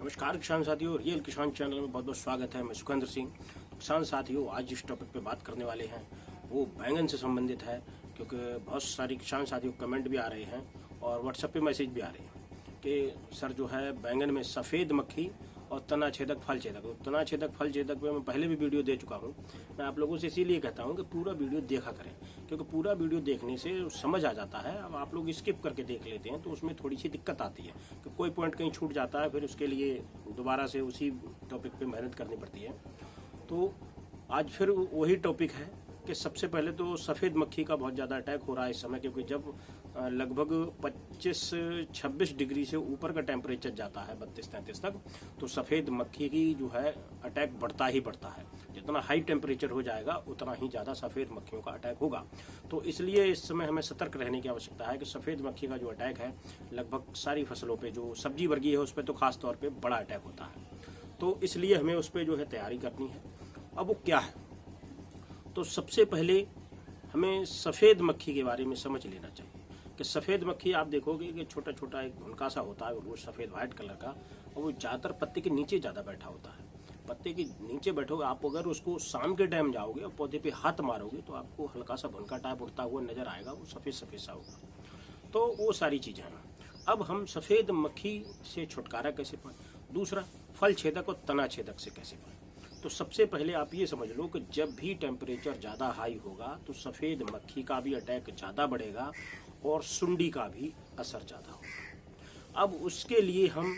नमस्कार किसान साथियों, रियल किसान चैनल में बहुत बहुत स्वागत है। मैं सुखेंद्र सिंह। किसान साथियों, आज जिस टॉपिक पे बात करने वाले हैं वो बैंगन से संबंधित है, क्योंकि बहुत सारी किसान साथियों कमेंट भी आ रहे हैं और व्हाट्सएप पे मैसेज भी आ रहे हैं कि सर जो है बैंगन में सफ़ेद मक्खी और तना छेदक फल छेदक। तो तना छेदक फल छेदक पे मैं पहले भी वीडियो दे चुका हूँ। मैं आप लोगों से इसीलिए कहता हूँ कि पूरा वीडियो देखा करें, क्योंकि पूरा वीडियो देखने से समझ आ जाता है। अब आप लोग स्किप करके देख लेते हैं तो उसमें थोड़ी सी दिक्कत आती है कि कोई पॉइंट कहीं छूट जाता है, फिर उसके लिए दोबारा से उसी टॉपिक पे मेहनत करनी पड़ती है। तो आज फिर वही टॉपिक है कि सबसे पहले तो सफ़ेद मक्खी का बहुत ज़्यादा अटैक हो रहा है इस समय, क्योंकि जब लगभग 25-26 डिग्री से ऊपर का टेम्परेचर जाता है 32-33 तक, तो सफ़ेद मक्खी की जो है अटैक बढ़ता ही बढ़ता है। जितना हाई टेम्परेचर हो जाएगा उतना ही ज़्यादा सफ़ेद मक्खियों का अटैक होगा। तो इसलिए इस समय हमें सतर्क रहने की आवश्यकता है कि सफ़ेद मक्खी का जो अटैक है लगभग सारी फसलों पर, जो सब्जी वर्गीय है उस पर तो खास तौर पर बड़ा अटैक होता है। तो इसलिए हमें उस पर जो है तैयारी करनी है। अब वो क्या है, तो सबसे पहले हमें सफ़ेद मक्खी के बारे में समझ लेना चाहिए कि सफ़ेद मक्खी आप देखोगे कि छोटा छोटा एक भुनका सा होता है, वो सफ़ेद वाइट कलर का, और वो ज़्यादातर पत्ते के नीचे ज़्यादा बैठा होता है। पत्ते के नीचे बैठोगे आप, अगर उसको शाम के टाइम जाओगे और पौधे पे हाथ मारोगे तो आपको हल्का सा भुनका टाइप उड़ता हुआ नजर आएगा, वो सफ़ेद सफ़ेद सा होगा। तो वो सारी चीज़ें हैं। अब हम सफ़ेद मक्खी से छुटकारा कैसे पाएं, दूसरा फल छेदक और तना छेदक से कैसे पाएं। तो सबसे पहले आप ये समझ लो कि जब भी टेम्परेचर ज़्यादा हाई होगा तो सफ़ेद मक्खी का भी अटैक ज़्यादा बढ़ेगा और सुंडी का भी असर ज़्यादा होगा। अब उसके लिए हम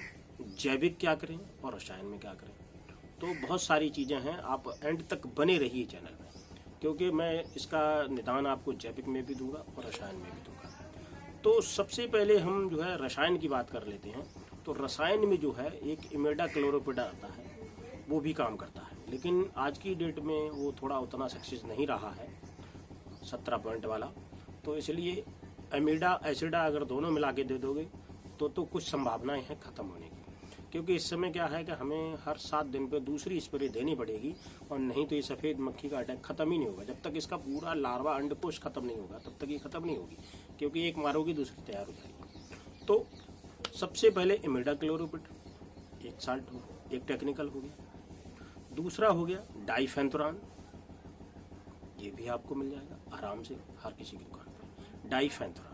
जैविक क्या करें और रसायन में क्या करें, तो बहुत सारी चीज़ें हैं। आप एंड तक बने रहिए चैनल में, क्योंकि मैं इसका निदान आपको जैविक में भी दूंगा और रसायन में भी दूंगा। तो सबसे पहले हम जो है रसायन की बात कर लेते हैं। तो रसायन में जो है एक इमिडाक्लोप्रिड आता है, वो भी काम करता है, लेकिन आज की डेट में वो थोड़ा उतना सक्सेस नहीं रहा है 17 पॉइंट वाला। तो इसलिए एमिडा एसिडा अगर दोनों मिला के दे दोगे तो कुछ संभावनाएं हैं ख़त्म होने की, क्योंकि इस समय क्या है कि हमें हर 7 दिन पे दूसरी स्प्रे देनी पड़ेगी, और नहीं तो ये सफ़ेद मक्खी का अटैक ख़त्म ही नहीं होगा। जब तक इसका पूरा लार्वा अंडकोश ख़त्म नहीं होगा तब तक ये ख़त्म नहीं होगी, क्योंकि एक मारोगी दूसरी तैयार हो जाएगी। तो सबसे पहले इमिडाक्लोप्रिड एक साल्ट हो, एक टेक्निकल हो गया। दूसरा हो गया डाइफेंथुरान, ये भी आपको मिल जाएगा आराम से हर किसी की दुकान पर, डाइफेंथुरान।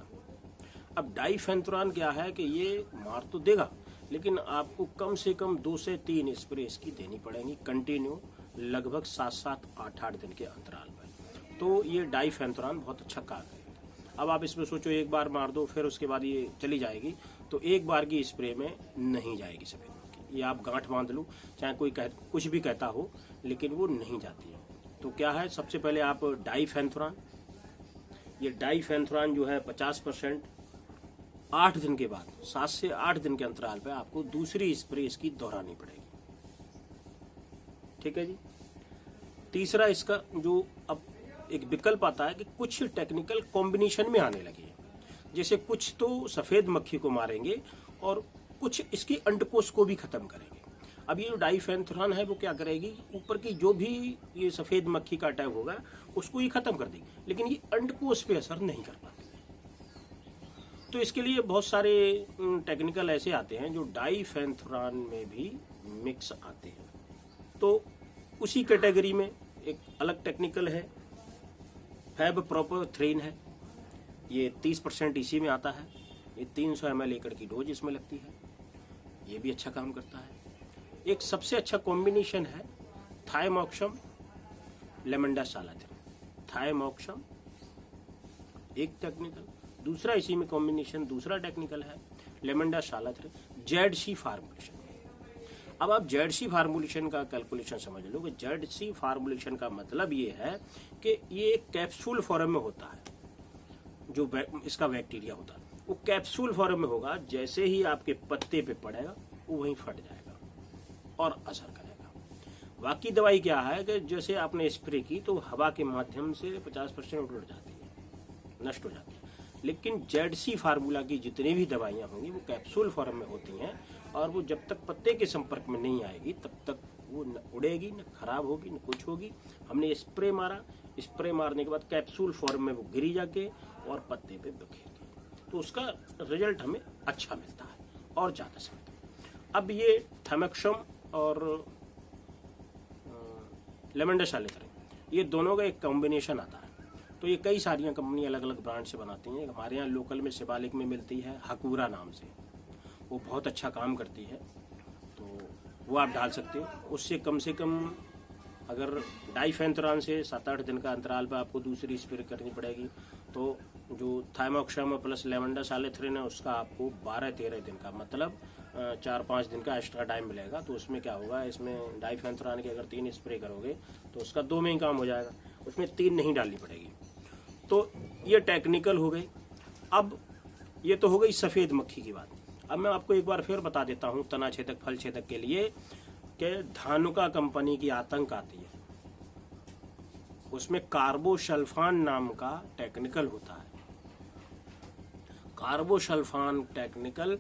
अब डाइफेंथुरान क्या है कि ये मार तो देगा, लेकिन आपको कम से कम 2 से 3 स्प्रे इसकी देनी पड़ेंगी कंटिन्यू, लगभग 7-7, 8-8 दिन के अंतराल पर। तो ये डाइफेंथुरान बहुत अच्छा कार्य करेगा। अब आप इसमें सोचो एक बार मार दो फिर उसके बाद ये चली जाएगी, तो एक बार की स्प्रे में नहीं जाएगी सफ़ेद मक्खी। ये आप गांठ बांध लो, चाहे कोई कुछ भी कहता हो, लेकिन वो नहीं जाती है। तो क्या है, सबसे पहले आप डाइफेंथुरान, ये डाइफेंथुरान जो है 50%, 8 दिन के बाद 7 से 8 दिन के अंतराल पे आपको दूसरी स्प्रे इसकी दोहरानी पड़ेगी। ठीक है जी। तीसरा इसका जो अब एक विकल्प आता है कि कुछ टेक्निकल कॉम्बिनेशन में आने लगे हैं, जैसे कुछ तो सफ़ेद मक्खी को मारेंगे और कुछ इसकी अंडकोश को भी खत्म करेंगे। अब ये जो डाइफेंथुरान है वो क्या करेगी, ऊपर की जो भी ये सफ़ेद मक्खी का अटैक होगा उसको ये खत्म कर देगी, लेकिन ये अंडकोश पे असर नहीं कर पाती। तो इसके लिए बहुत सारे टेक्निकल ऐसे आते हैं जो डाइफेंथुरान में भी मिक्स आते हैं। तो उसी कैटेगरी में एक अलग टेक्निकल है, फैबप्रोपोथ्रीन है, ये 30% इसी में आता है। ये 300 ml एकड़ की डोज इसमें लगती है, ये भी अच्छा काम करता है। एक सबसे अच्छा कॉम्बिनेशन है थाइमोक्सम लेमंडासालाथिन, थाइमोक्सम एक टेक्निकल, दूसरा इसी में कॉम्बिनेशन दूसरा टेक्निकल है लेमंडासालाथिन जेड-सी फार्मूलेशन। अब आप जेड-सी फार्मूलेशन का कैलकुलेशन समझ लो कि जेड-सी फार्मूलेशन का मतलब ये है कि ये कैप्सूल फॉर्म में होता है, जो इसका बैक्टीरिया होता है वो कैप्सूल फॉर्म में होगा। जैसे ही आपके पत्ते पे पड़ेगा वो वहीं फट जाएगा और असर करेगा। बाकी दवाई क्या है कि जैसे आपने स्प्रे की तो हवा के माध्यम से 50% उड़ जाती है, नष्ट हो जाती है, लेकिन जेड-सी फार्मूला की जितनी भी दवाइयाँ होंगी वो कैप्सूल फॉर्म में होती हैं, और वो जब तक पत्ते के संपर्क में नहीं आएगी तब तक वो न उड़ेगी, न खराब होगी, न कुछ होगी। हमने स्प्रे मारा, स्प्रे मारने के बाद कैप्सूल फॉर्म में वो गिरी जाके और पत्ते पे बिखेर, तो उसका रिजल्ट हमें अच्छा मिलता है और ज़्यादा समय। अब ये थाइमोक्सम और लेवेंडर साइलेंथ्रिन, ये दोनों का एक कॉम्बिनेशन आता है। तो ये कई सारियां कंपनी अलग अलग ब्रांड से बनाती हैं। हमारे यहाँ लोकल में शिवालिक में मिलती है हकूरा नाम से, वो बहुत अच्छा काम करती है, तो वो आप डाल सकते हो। उससे कम अगर डाइफेंथ्रान से 7-8 दिन का अंतराल पर आपको दूसरी स्प्रे करनी पड़ेगी, तो जो थाइमोक्सम प्लस लेवेंडर साइलेंथ्रिन है उसका आपको 12-13 दिन का, मतलब 4-5 दिन का एक्स्ट्रा टाइम मिलेगा। तो उसमें क्या होगा, इसमें डाइफेंथ्रान के अगर 3 स्प्रे करोगे तो उसका 2 में ही काम हो जाएगा, उसमें 3 नहीं डालनी पड़ेगी। तो ये टेक्निकल हो गई। अब ये तो हो गई सफ़ेद मक्खी की बात। अब मैं आपको एक बार फिर बता देता हूँ तना छेदक फल छेदक के लिए कि धानुका कंपनी की आतंक आती है, उसमें कार्बोसल्फान नाम का टेक्निकल होता है। कार्बोसल्फान टेक्निकल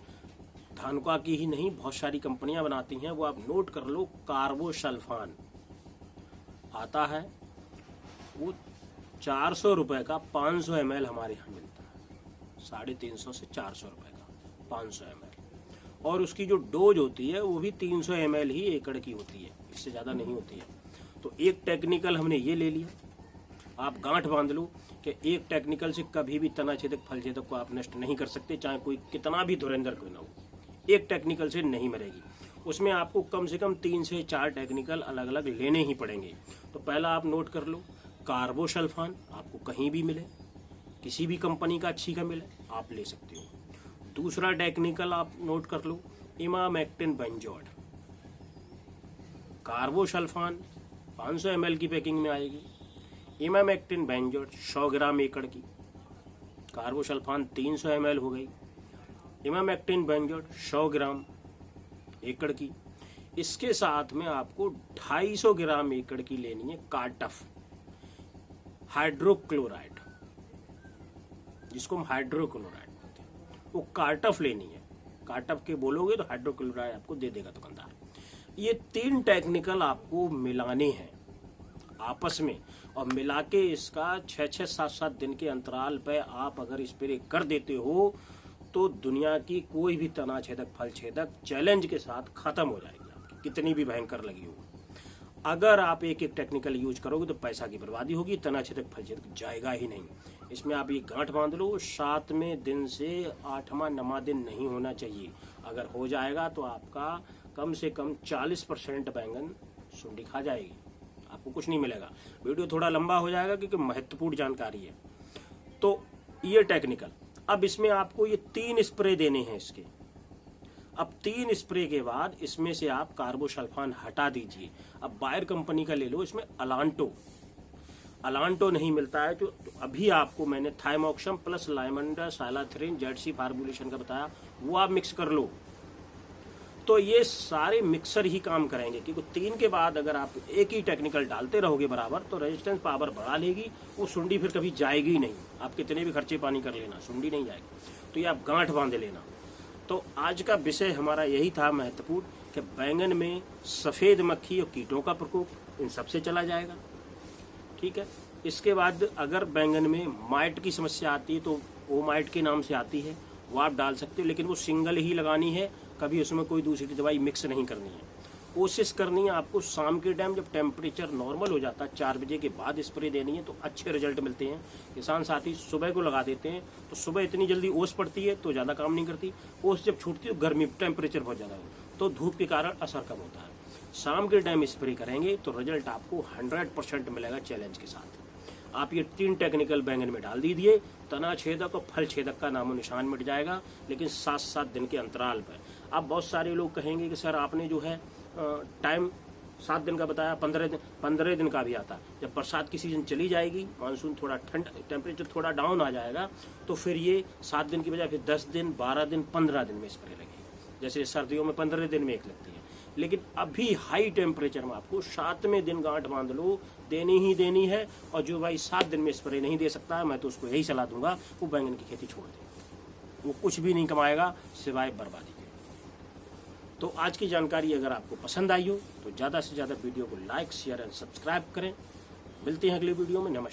धानुका की ही नहीं, बहुत सारी कंपनियां बनाती हैं, वो आप नोट कर लो। कार्बोसल्फान आता है, वो 400 रुपए का 500 ml हमारे यहाँ मिलता है, 350 से 400 रुपए का 500 ml। और उसकी जो डोज होती है वो भी 300 ml ही एकड़ की होती है, इससे ज़्यादा नहीं होती है। तो एक टेक्निकल हमने ये ले लिया। आप गांठ बांध लो कि एक टेक्निकल से कभी भी तना छेदक फल छेदक को आप नष्ट नहीं कर सकते, चाहे कोई कितना भी धुरंधर कोई ना हो, एक टेक्निकल से नहीं मरेगी। उसमें आपको कम से कम 3 से 4 टेक्निकल अलग अलग लेने ही पड़ेंगे। तो पहला आप नोट कर लो, कार्बोसल्फान आपको कहीं भी मिले, किसी भी कंपनी का अच्छी का मिले, आप ले सकते हो। दूसरा टेक्निकल आप नोट कर लो, इमामेक्टिन बेंजोएट। कार्बोसल्फान 500 ml की पैकिंग में आएगी, इमामेक्टिन बेंजोएट 100 ग्राम एकड़ की, कार्बोसल्फान 300 ml हो गई, इमामेक्टिन बेंजोएट 100 ग्राम एकड़ की। इसके साथ में आपको 250 ग्राम एकड़ की लेनी है कार्टफ हाइड्रोक्लोराइड, जिसको हम हाइड्रोक्लोराइड बोलते हैं, वो कार्टफ लेनी है। कार्टफ के बोलोगे तो हाइड्रोक्लोराइड आपको दे देगा दुकानदार। ये 3 टेक्निकल आपको मिलाने हैं आपस में, और मिला के इसका 6-6, 7-7 दिन के अंतराल पे आप अगर स्प्रे कर देते हो तो दुनिया की कोई भी तना छेदक फल छेदक चैलेंज के साथ खत्म हो जाएगी, आपकी कितनी भी भयंकर लगी हो। अगर आप एक एक टेक्निकल यूज करोगे तो पैसा की बर्बादी होगी, तना छेदक फल छेदक जाएगा ही नहीं। इसमें आप ये गांठ बांध लो, 7वें दिन से 8वां-9वां दिन नहीं होना चाहिए। अगर हो जाएगा तो आपका कम से कम 40% बैंगन सुंडी खा जाएगी, आपको कुछ नहीं मिलेगा। वीडियो थोड़ा लंबा हो जाएगा क्योंकि महत्वपूर्ण जानकारी है। तो ये टेक्निकल, अब इसमें आपको ये 3 स्प्रे देने हैं इसके। अब 3 स्प्रे के बाद इसमें से आप कार्बोसल्फान हटा दीजिए। अब बायर कंपनी का ले लो, इसमें अलांटो नहीं मिलता है, तो अभी आपको मैंने थाइमोक्सम प्लस लेवेंडर साइलेंथ्रिन जेडसी फार्मूलेशन का बताया, वो आप मिक्स कर लो। तो ये सारे मिक्सर ही काम करेंगे, क्योंकि 3 के बाद अगर आप एक ही टेक्निकल डालते रहोगे बराबर तो रेजिस्टेंस पावर बढ़ा लेगी, वो सुंडी फिर कभी जाएगी ही नहीं। आप कितने भी खर्चे पानी कर लेना, सुंडी नहीं जाएगी। तो ये आप गांठ बांध लेना। तो आज का विषय हमारा यही था महत्वपूर्ण, कि बैंगन में सफ़ेद मक्खी और कीटों का प्रकोप इन सबसे चला जाएगा। ठीक है। इसके बाद अगर बैंगन में माइट की समस्या आती है तो वो माइट के नाम से आती है, वो आप डाल सकते हो, लेकिन वो सिंगल ही लगानी है, कभी उसमें कोई दूसरी दवाई मिक्स नहीं करनी है। कोशिश करनी है आपको शाम के टाइम जब टेम्परेचर नॉर्मल हो जाता है 4 बजे के बाद स्प्रे देनी है, तो अच्छे रिजल्ट मिलते हैं। किसान साथी सुबह को लगा देते हैं तो सुबह इतनी जल्दी ओस पड़ती है तो ज़्यादा काम नहीं करती, ओस जब छूटती है तो गर्मी टेम्परेचर बहुत ज़्यादा हो तो धूप के कारण असर कम होता है। शाम के टाइम स्प्रे करेंगे तो रिजल्ट आपको 100% मिलेगा चैलेंज के साथ। आप ये 3 टेक्निकल बैंगन में डाल दीजिए, तना छेदक और फल छेदक का नामो निशान मिट जाएगा, लेकिन 7-7 दिन के अंतराल पर। अब बहुत सारे लोग कहेंगे कि सर आपने जो है टाइम 7 दिन का बताया, 15 दिन का भी आता है। जब बरसात की सीजन चली जाएगी, मानसून थोड़ा ठंड, टेम्परेचर थोड़ा डाउन आ जाएगा, तो फिर ये 7 दिन की बजाय फिर 10 दिन, 12 दिन, 15 दिन में स्प्रे लगेगी। जैसे सर्दियों में 15 दिन में एक लगती है, लेकिन अभी हाई टेम्परेचर में आपको 7वें दिन गांठ बांध लो, देनी ही देनी है। और जो भाई 7 दिन में स्प्रे नहीं दे सकता है, मैं तो उसको यही सलाह दूंगा, वो बैंगन की खेती छोड़ दे, वो कुछ भी नहीं कमाएगा सिवाय बर्बादी के। तो आज की जानकारी अगर आपको पसंद आई हो तो ज़्यादा से ज़्यादा वीडियो को लाइक, शेयर एंड सब्सक्राइब करें। मिलते हैं अगले वीडियो में। नमस्कार।